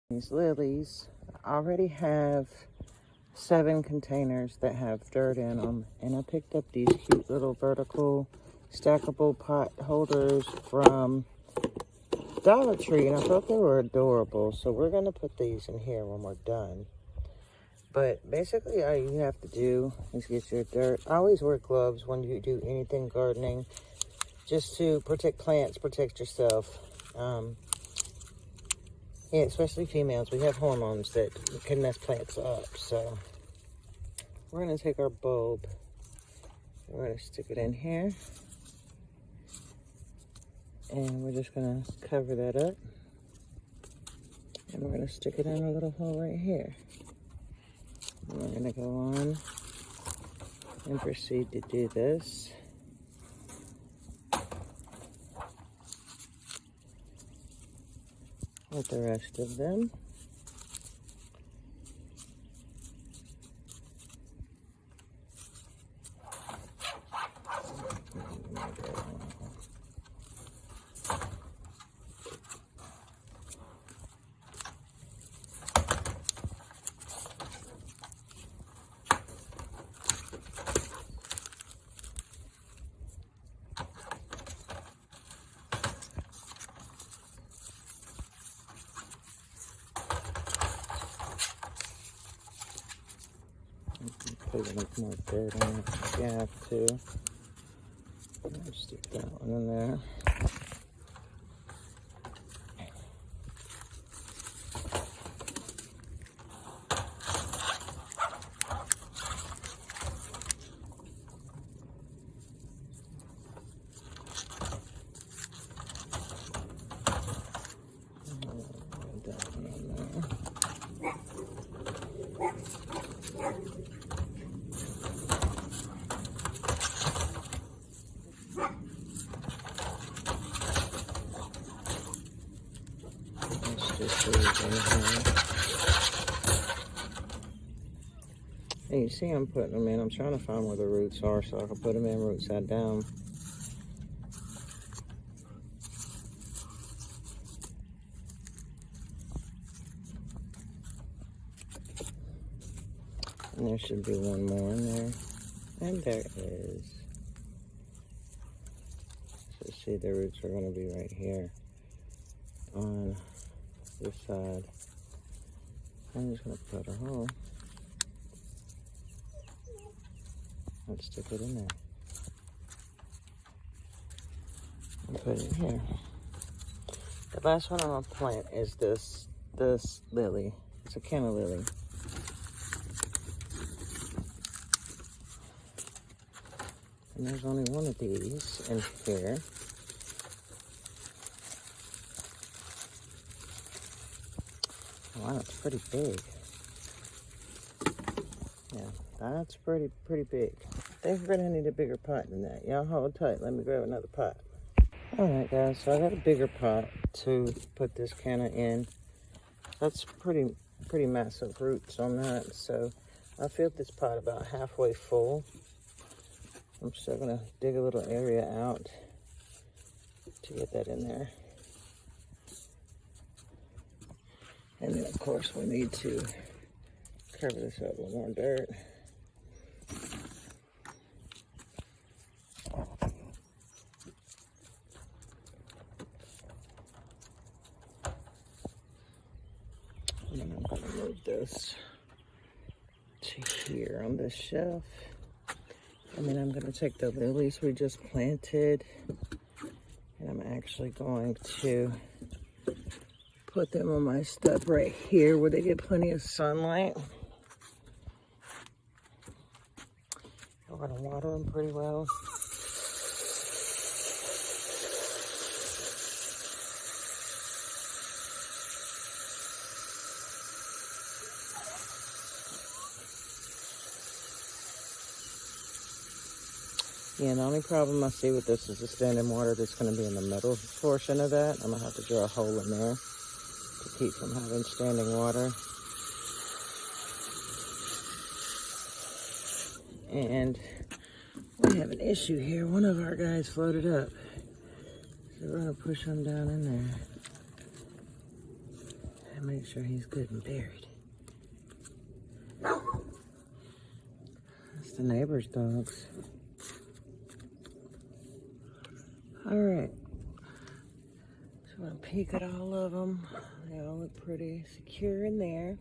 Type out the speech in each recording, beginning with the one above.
These lilies already have 7 containers that have dirt in them, and I picked up these cute little vertical stackable pot holders from Dollar Tree, and I thought they were adorable. So we're gonna put these in here when we're done. But basically all you have to do is get your dirt. I always wear gloves when you do anything gardening, just to protect plants, protect yourself. Yeah, especially females. We have hormones that can mess plants up. So we're going to take our bulb. We're going to stick it in here. And we're just going to cover that up. And we're going to stick it in a little hole right here. And we're going to go on and proceed to do this. With the rest of them. Put a little more dirt on it if you have to. Stick that one in there. And you see I'm putting them in. I'm trying to find where the roots are so I can put them in root side down. And there should be one more in there. And there is. So see, the roots are going to be right here on this side. I'm just going to put a hole. Let's stick it in there. And put it here. The last one I'm going to plant is this lily. It's a canna lily. And there's only one of these in here. Wow, it's pretty big. Yeah, that's pretty big. I think we're gonna need a bigger pot than that. Y'all hold tight, let me grab another pot. Alright guys, so I got a bigger pot to put this canna in. That's pretty massive roots on that, so I filled this pot about halfway full. I'm still gonna dig a little area out to get that in there. And then of course we need to cover this up with more dirt. And I'm gonna move this to here on this shelf. And then I'm gonna take the lilies we just planted, and I'm actually going to put them on my step right here where they get plenty of sunlight. I'm gonna water them pretty well. Yeah, the only problem I see with this is the standing water that's going to be in the middle portion of that. I'm going to have to drill a hole in there to keep from having standing water. And we have an issue here. One of our guys floated up. So we're going to push him down in there. And make sure he's good and buried. That's the neighbor's dogs. All right. So I'm gonna peek at all of them. They all look pretty secure in there.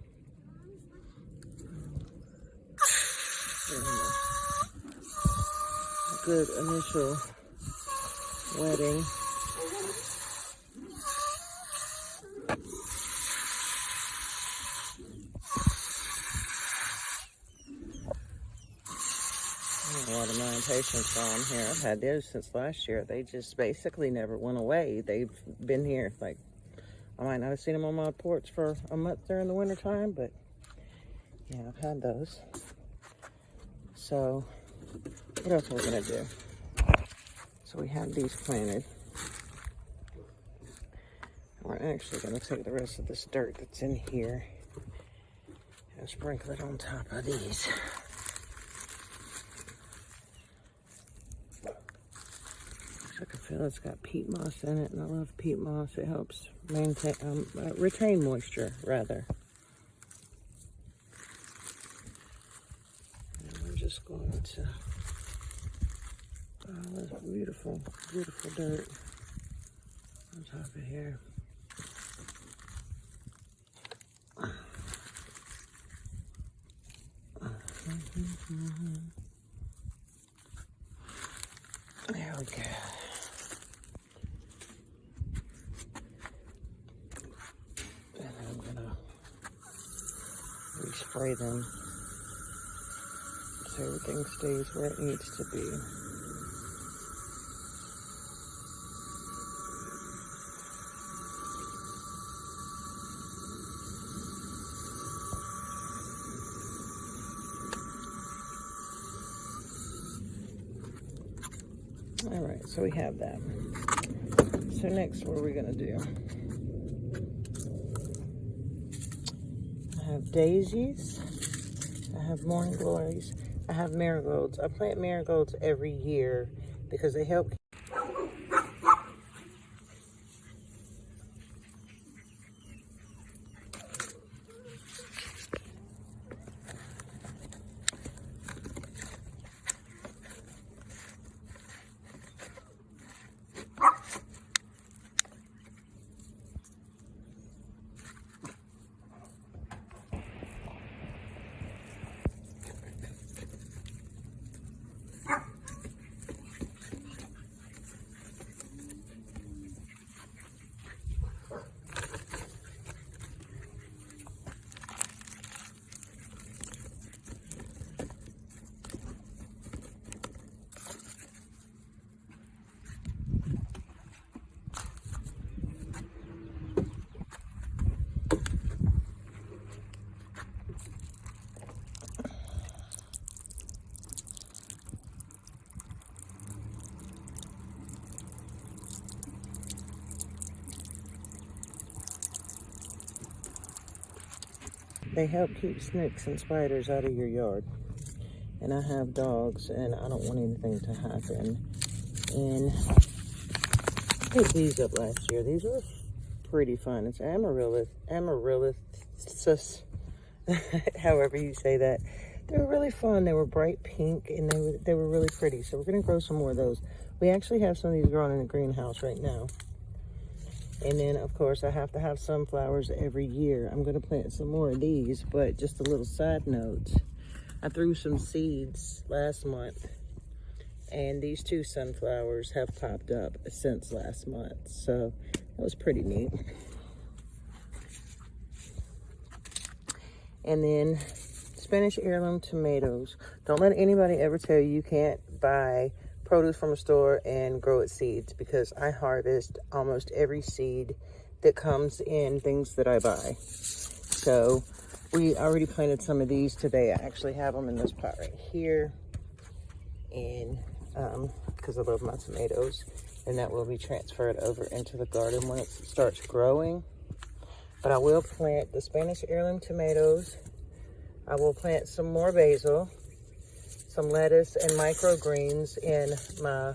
A good initial wetting. A lot of mine patients on here. I've had those since last year. They just basically never went away. They've been here. Like, I might not have seen them on my porch for a month during the winter time, but yeah, I've had those. So, what else are we gonna do? So we have these planted. We're actually gonna take the rest of this dirt that's in here and sprinkle it on top of these. I can feel it's got peat moss in it, and I love peat moss. It helps maintain, retain moisture, rather. And we're just going to, oh, that's beautiful, beautiful dirt on top of here. There we go. And I'm gonna respray them so everything stays where it needs to be. All right, so we have that. So next, what are we gonna do? I have daisies, I have morning glories, I have marigolds. I plant marigolds every year because they help. They help keep snakes and spiders out of your yard. And I have dogs, and I don't want anything to happen. And I picked these up last year. These were pretty fun. It's amaryllis, however you say that. They were really fun. They were bright pink, and they were really pretty. So we're gonna grow some more of those. We actually have some of these growing in the greenhouse right now. And then, of course, I have to have sunflowers every year. I'm going to plant some more of these, but just a little side note. I threw some seeds last month, and these two sunflowers have popped up since last month. So that was pretty neat. And then Spanish heirloom tomatoes. Don't let anybody ever tell you can't buy produce from a store and grow its seeds, because I harvest almost every seed that comes in things that I buy. So we already planted some of these today. I actually have them in this pot right here, and because I love my tomatoes, and that will be transferred over into the garden when it starts growing. But I will plant the Spanish heirloom tomatoes. I will plant some more basil, some lettuce and microgreens in my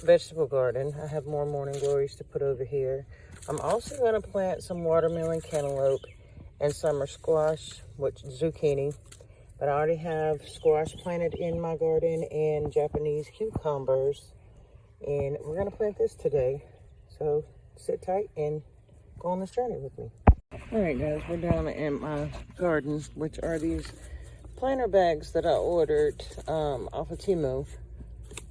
vegetable garden. I have more morning glories to put over here. I'm also going to plant some watermelon, cantaloupe, and summer squash, which zucchini. But I already have squash planted in my garden and Japanese cucumbers. And we're going to plant this today. So sit tight and go on this journey with me. All right, guys, we're down in my garden, which are these planter bags that I ordered off of Temu.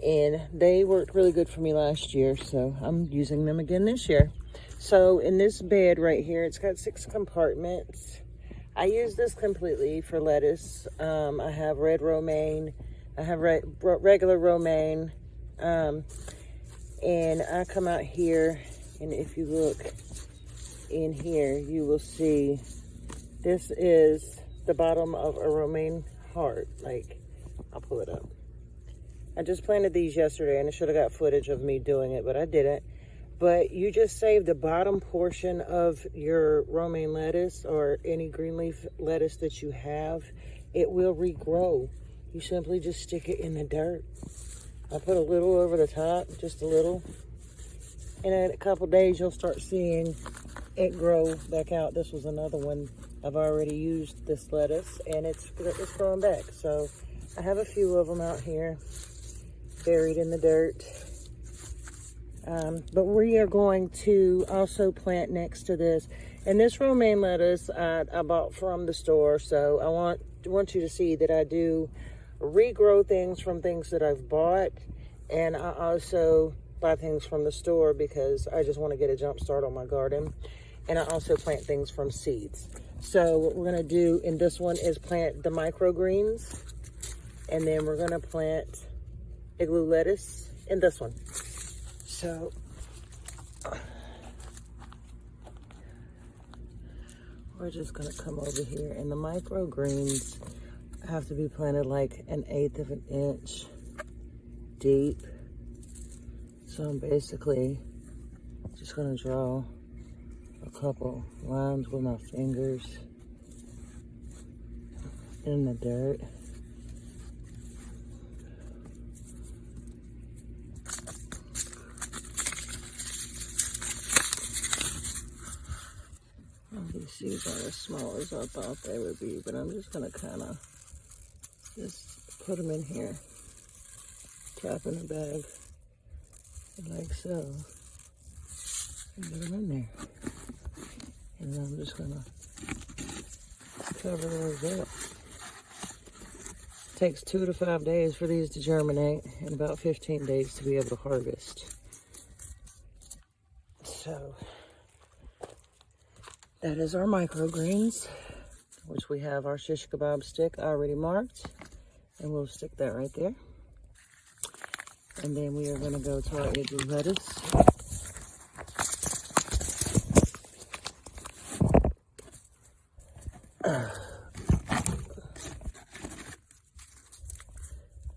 And they worked really good for me last year, so I'm using them again this year. So in this bed right here, it's got 6 compartments. I use this completely for lettuce. I have red romaine. I have regular romaine. And I come out here, and if you look in here, you will see this is the bottom of a romaine heart. Like, I'll pull it up. I just planted these yesterday, and I should have got footage of me doing it, but I didn't. But you just save the bottom portion of your romaine lettuce or any green leaf lettuce that you have. It will regrow. You simply just stick it in the dirt. I put a little over the top, just a little. And in a couple days, you'll start seeing it grow back out. This was another one. I've already used this lettuce, and it's growing back. So I have a few of them out here, buried in the dirt. But we are going to also plant next to this. And this romaine lettuce I bought from the store. So I want you to see that I do regrow things from things that I've bought. And I also buy things from the store because I just want to get a jump start on my garden. And I also plant things from seeds. So what we're going to do in this one is plant the microgreens. And then we're going to plant igloo lettuce in this one. So we're just going to come over here. And the microgreens have to be planted like 1/8 of an inch deep. So I'm basically just going to draw a couple lines with my fingers in the dirt. These seeds aren't as small as I thought they would be, but I'm just going to kind of just put them in here, tap in the bag like so, and get them in there. And then I'm just going to cover those up. It takes 2 to 5 days for these to germinate and about 15 days to be able to harvest. So that is our microgreens, which we have our shish kebab stick already marked, and we'll stick that right there. And then we are going to go to our igloo lettuce.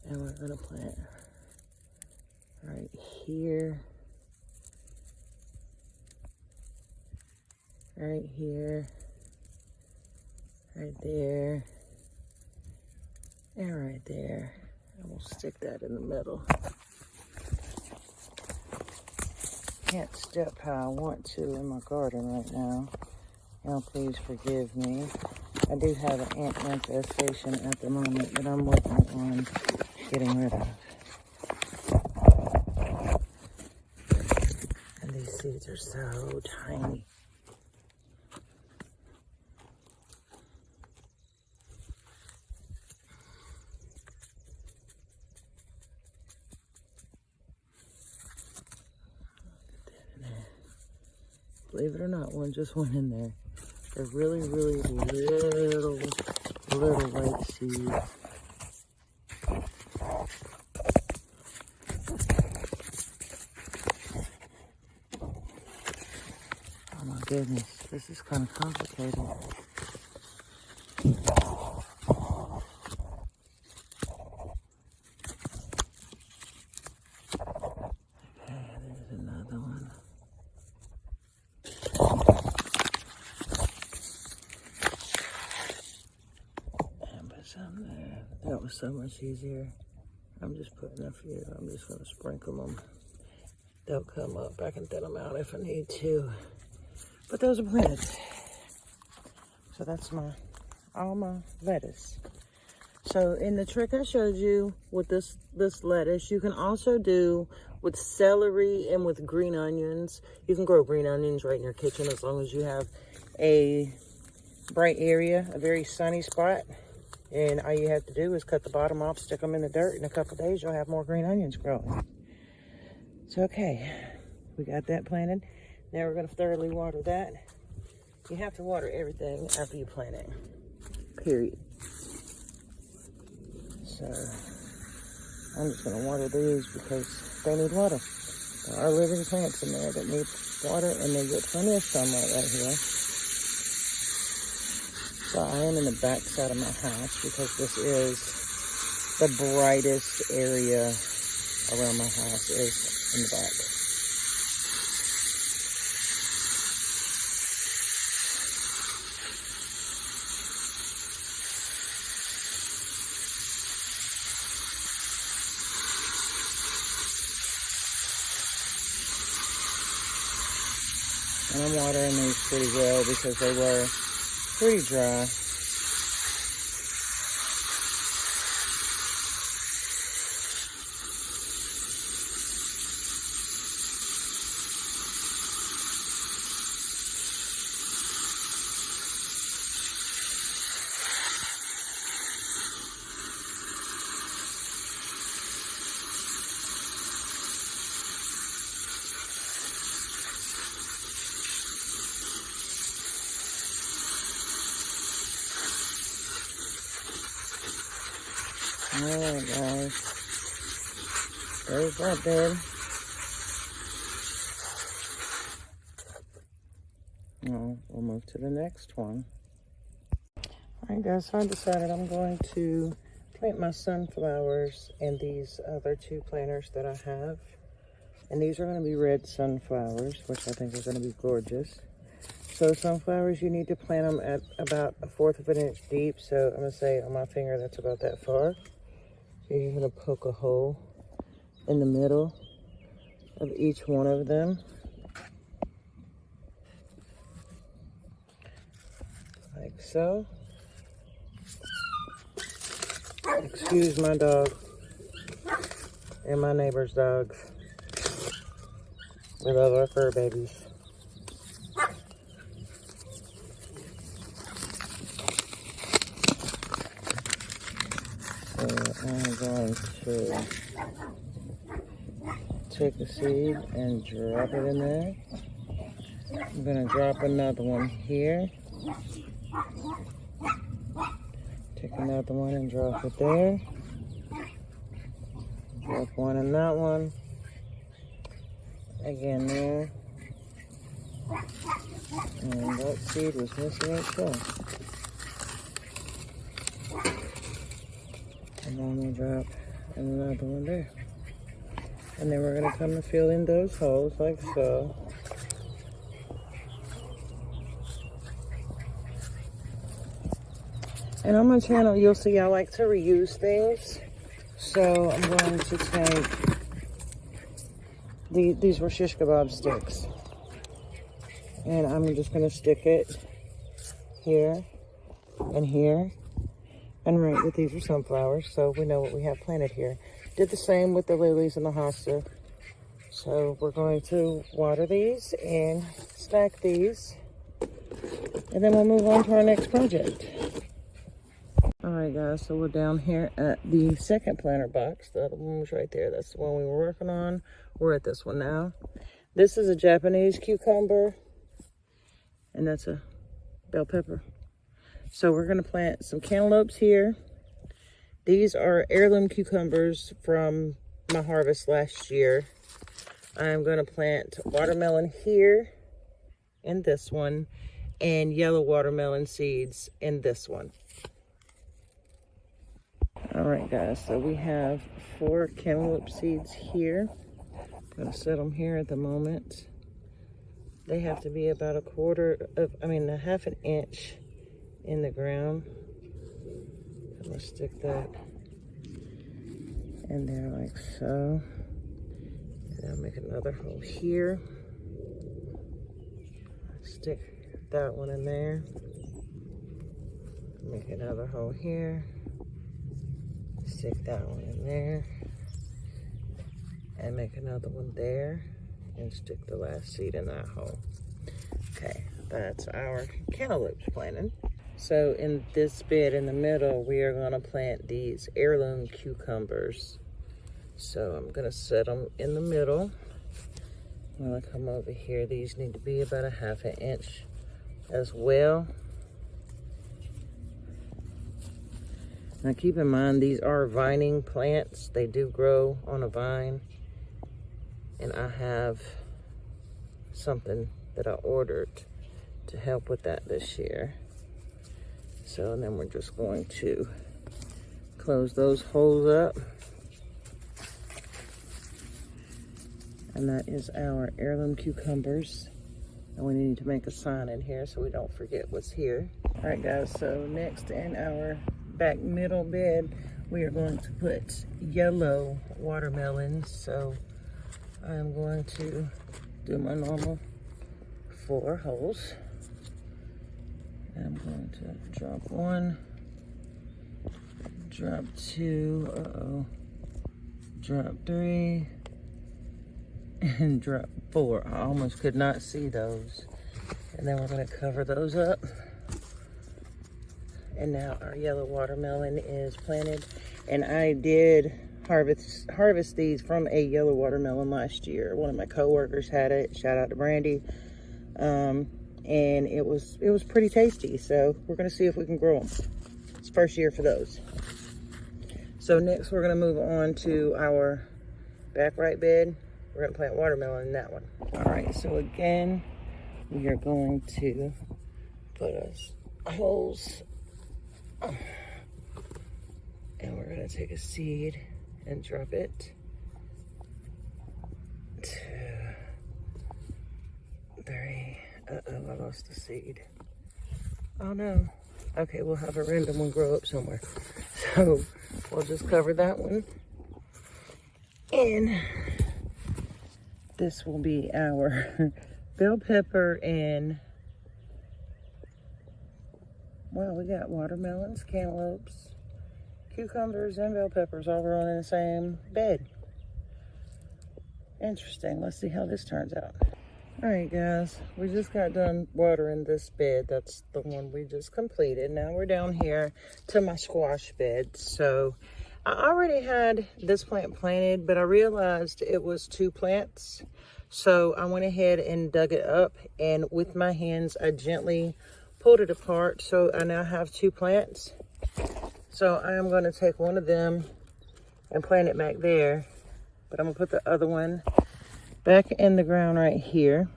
And we're going to plant right here. Right here, right there, and right there. And we'll stick that in the middle. Can't step how I want to in my garden right now. Now, please forgive me. I do have an ant infestation at the moment that I'm working on getting rid of. And these seeds are so tiny. Believe it or not, one just went in there. They're really, really little white seeds. Oh my goodness, this is kind of complicated. That was so much easier. I'm just putting a few. I'm just going to sprinkle them they'll come up. I can thin them out if I need to. But those are planted. So that's all my lettuce. So in the trick I showed you with this lettuce, you can also do with celery and with green onions. You can grow green onions right in your kitchen as long as you have a bright area, a very sunny spot. And all you have to do is cut the bottom off, stick them in the dirt. In a couple days, you'll have more green onions growing. So, okay, we got that planted. Now we're going to thoroughly water that. You have to water everything after you plant it, period. So, I'm just going to water these because they need water. There are living plants in there that need water, and they get plenty of sunlight right here. So I am in the back side of my house because this is the brightest area around my house is in the back. And I'm watering these pretty well because they were pretty dry. Alright guys, there's that bed. Now we'll move to the next one. Alright guys, so I decided I'm going to plant my sunflowers in these other two planters that I have. And these are going to be red sunflowers, which I think are going to be gorgeous. So sunflowers, you need to plant them at about 1/4 of an inch deep. So I'm going to say on my finger, that's about that far. You're going to poke a hole in the middle of each one of them. Like so. Excuse my dog and my neighbor's dogs. We love our fur babies. So I'm going to take the seed and drop it in there. I'm going to drop another one here. Take another one and drop it there. Drop one in that one. Again there. And that seed was missing itself. And then we'll drop another one there. And then we're going to come and fill in those holes like so. And on my channel, you'll see I like to reuse things. So I'm going to take, these were shish kebab sticks. And I'm just going to stick it here and here. And right, that these are sunflowers, so we know what we have planted here. Did the same with the lilies and the hosta. So we're going to water these and stack these. And then we'll move on to our next project. Alright guys, so we're down here at the second planter box. The other one was right there. That's the one we were working on. We're at this one now. This is a Japanese cucumber. And that's a bell pepper. So we're going to plant some cantaloupes here. These are heirloom cucumbers from my harvest last year. I'm going to plant watermelon here in this one and yellow watermelon seeds in this one. All right, guys, so we have 4 cantaloupe seeds here. I'm going to set them here at the moment. They have to be about a half an inch in the ground. I'm going to stick that in there like so. Now make another hole here. Stick that one in there. Make another hole here. Stick that one in there. And make another one there. And stick the last seed in that hole. Okay, that's our cantaloupes planted. So in this bed in the middle, we are gonna plant these heirloom cucumbers. So I'm gonna set them in the middle. I'm gonna come over here. These need to be about 1/2 inch as well. Now keep in mind, these are vining plants. They do grow on a vine. And I have something that I ordered to help with that this year. So and then we're just going to close those holes up. And that is our heirloom cucumbers. And we need to make a sign in here so we don't forget what's here. All right guys, so next in our back middle bed, we are going to put yellow watermelons. So I'm going to do my normal 4 holes. I'm going to drop 1, drop 2, drop 3, and drop 4. I almost could not see those. And then we're going to cover those up. And now our yellow watermelon is planted. And I did harvest these from a yellow watermelon last year. One of my coworkers had it. Shout out to Brandy. And it was pretty tasty. So we're going to see if we can grow them. It's first year for those. So next we're going to move on to our back right bed. We're going to plant watermelon in that one. All right, so again, we are going to put us holes. And we're going to take a seed and drop it. 2, 3. Uh-oh, I lost the seed. Oh no. Okay, we'll have a random one grow up somewhere. So we'll just cover that one. And this will be our bell pepper and, well, we got watermelons, cantaloupes, cucumbers, and bell peppers all growing in the same bed. Interesting. Let's see how this turns out. All right, guys, we just got done watering this bed. That's the one we just completed. Now we're down here to my squash bed. So I already had this plant planted, but I realized it was 2 plants. So I went ahead and dug it up, and with my hands, I gently pulled it apart. So I now have 2 plants. So I am going to take one of them and plant it back there, but I'm going to put the other one back in the ground right here.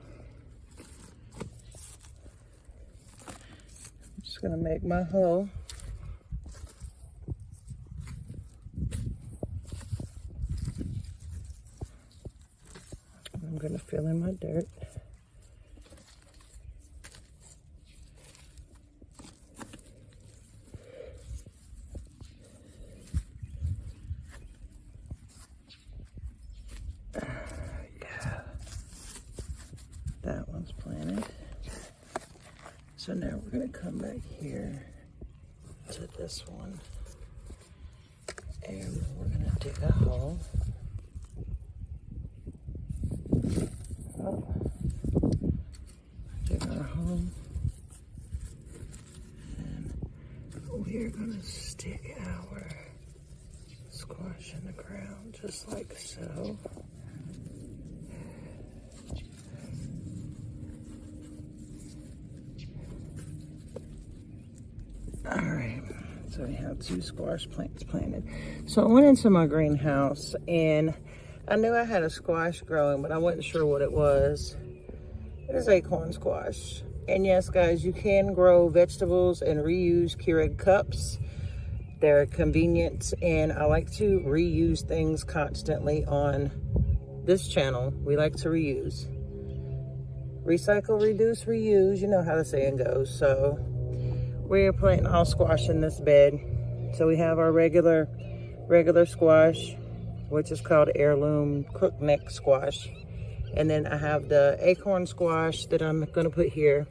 I'm just going to make my hole. I'm going to fill in my dirt. That one's planted. So now we're going to come back here to this one. And we're going to dig a hole. Oh. Dig our hole. And we're going to stick our squash in the ground just like so. Alright, so we have 2 squash plants planted. So I went into my greenhouse and I knew I had a squash growing, but I wasn't sure what it was. It is acorn squash. And yes, guys, you can grow vegetables and reuse Keurig cups. They're convenient, and I like to reuse things constantly on this channel. We like to reuse. Recycle, reduce, reuse. You know how the saying goes. So we're planting all squash in this bed. So we have our regular squash. which is called Heirloom Crookneck Squash. And then I have the acorn squash that I'm gonna put here.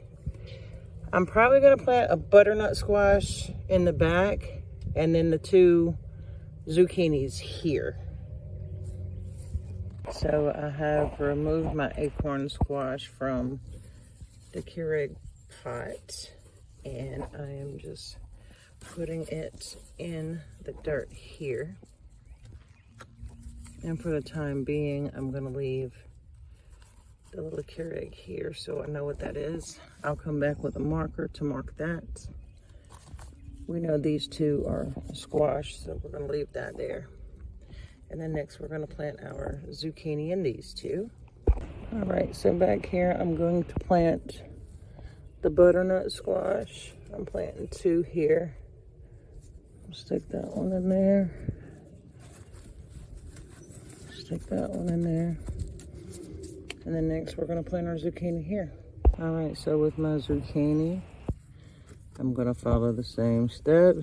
I'm probably gonna plant a butternut squash in the back, and then the 2 zucchinis here. So I have removed my acorn squash from the Keurig pot, and I am just putting it in the dirt here. And for the time being, I'm gonna leave the little Keurig here so I know what that is. I'll come back with a marker to mark that. We know these 2 are squash, so we're gonna leave that there. And then next we're gonna plant our zucchini in these 2. All right, so back here I'm going to plant the butternut squash. I'm planting 2 here. Stick that one in there. Stick that one in there. And then next we're gonna plant our zucchini here. All right, so with my zucchini, I'm gonna follow the same step.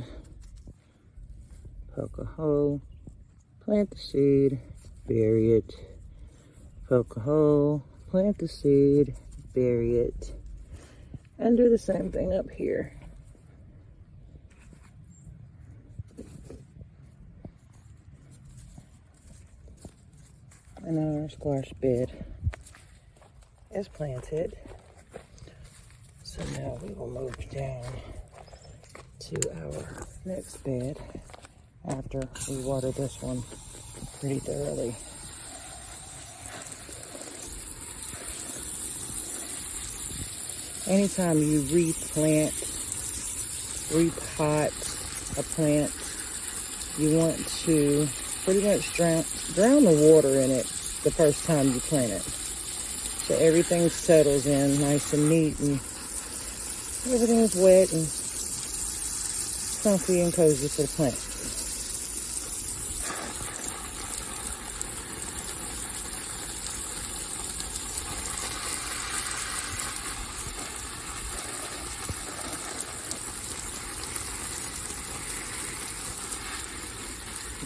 Poke a hole, plant the seed, bury it. Poke a hole, plant the seed, bury it. And do the same thing up here. And our squash bed is planted. So now we will move down to our next bed after we water this one pretty thoroughly. Anytime you replant, repot a plant, you want to pretty much drown the water in it the first time you plant it. So everything settles in nice and neat and everything's wet and comfy and cozy for the plant.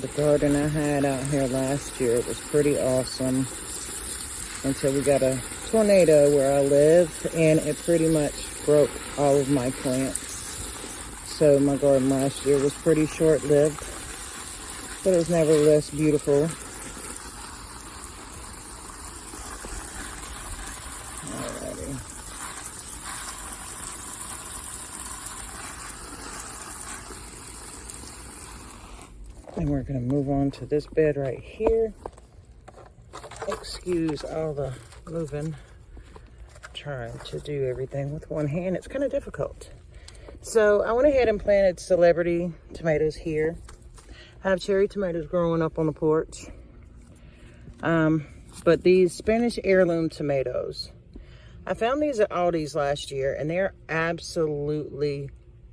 The garden I had out here last year was pretty awesome until we got a tornado where I live, and it pretty much broke all of my plants. So my garden last year was pretty short-lived, but it was nevertheless beautiful. Alrighty. And we're gonna move on to this bed right here. Excuse all the moving. Trying to do everything with one hand. It's kind of difficult. So I went ahead and planted celebrity tomatoes here. I have cherry tomatoes growing up on the porch. But these Spanish heirloom tomatoes, I found these at Aldi's last year, and they're absolutely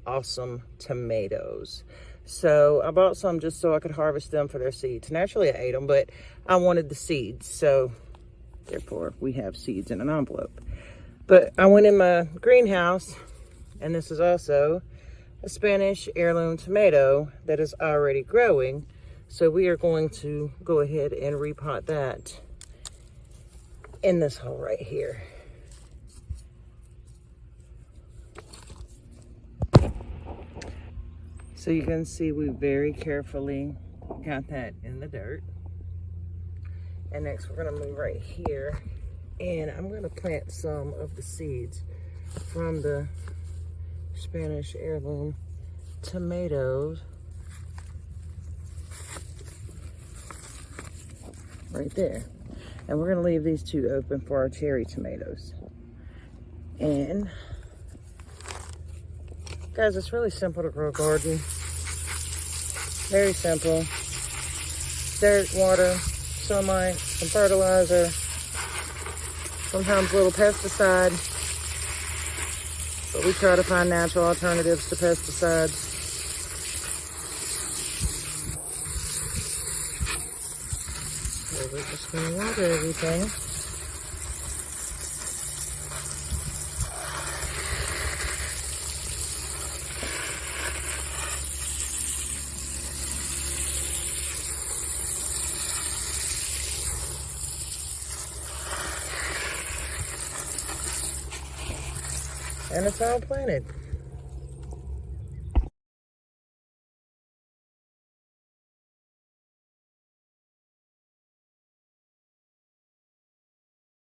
awesome tomatoes. So I bought some just so I could harvest them for their seeds. Naturally, I ate them, but I wanted the seeds. So therefore, we have seeds in an envelope. But I went in my greenhouse, and this is also a Spanish heirloom tomato that is already growing. So we are going to go ahead and repot that in this hole right here. So you can see we very carefully got that in the dirt. And next we're gonna move right here, and I'm gonna plant some of the seeds from the Spanish heirloom tomatoes right there. And we're gonna leave these 2 open for our cherry tomatoes. And guys, it's really simple to grow a garden. Very simple. Dirt, water, sunlight, some fertilizer, sometimes a little pesticide. But we try to find natural alternatives to pesticides. So we're just going to water everything. And it's all planted.